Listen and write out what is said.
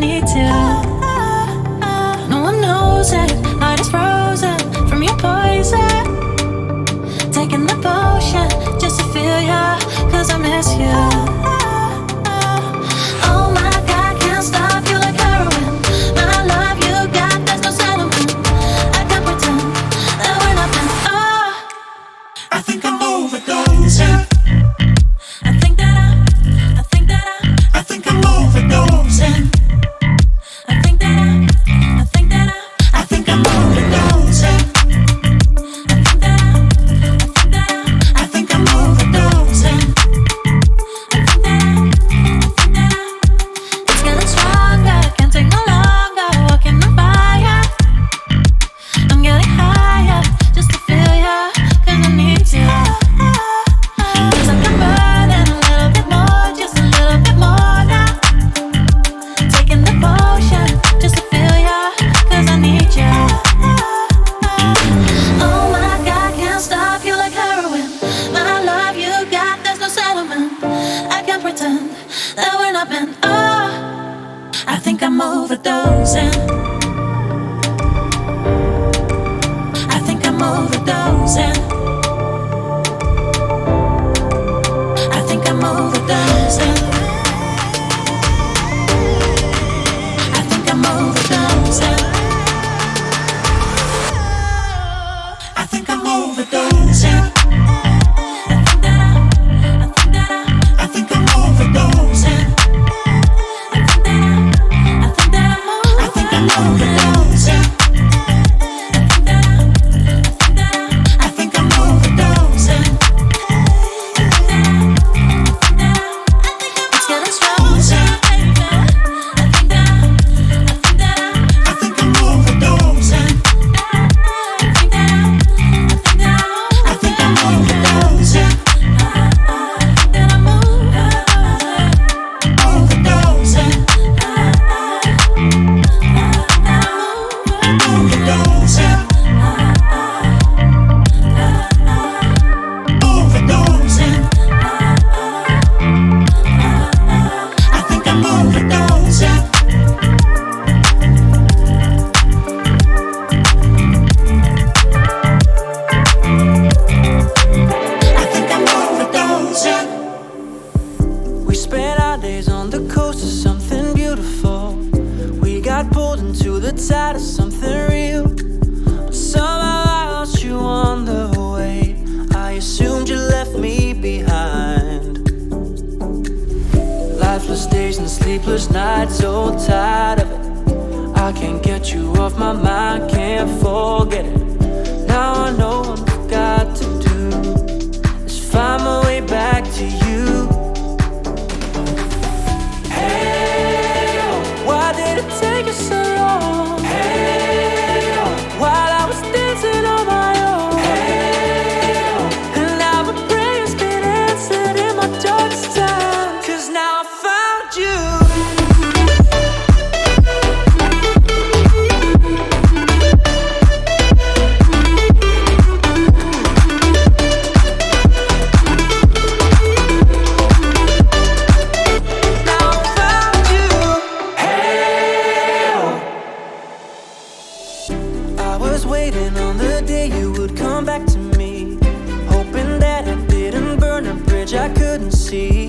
need to. No one knows it, heart is frozen from your poison. Taking the potion just to feel ya, 'cause I miss you. Oh my God, can't stop you like heroin. My love you got, there's no settlement. I can't pretend that we're nothing. Oh, I think I'm overdosing. I think that I think that I think I'm overdosing. I think that I think that I think I'm overdosing. I think I'm overdosing. it's getting stronger, can't take no longer. Walking on fire, I'm getting higher just to feel ya, 'cause I need you. Feels like I'm burning a little bit more, just a little bit more now. Taking the potion just to feel ya, 'cause I need you. Oh my God, can't stop you like heroin. My love you got, there's no settlement. I can't pretend that we're not meant. Oh, I think I'm overdosing. I think I'm overdosing. I think I'm overdosing. I think I'm overdosing. I think I'm overdosing. I think I'm overdosing. I think I'm overdosing. I think I'm overdosing. It's getting stronger. I think I'm overdosing. I think I'm overdosing. Overdosing. Overdosing. Overdosing. I think I'm overdosing. I think I'm overdosing. We spent our days on the coast of something beautiful. We got pulled into the tide of something real. But somehow I lost you on the way. I assumed you left me behind. Lifeless days and sleepless nights, so tired of it. I can't get you off my mind, can't forget it. Now I know what I've got to do is find my way back to you. Why did it take us so long? While I was dancing on my own. And now my prayers get answered in my darkest time. 'Cause now I found you. Now I found you. I was waiting on the day you would come back to me, hoping that I didn't burn a bridge I couldn't see.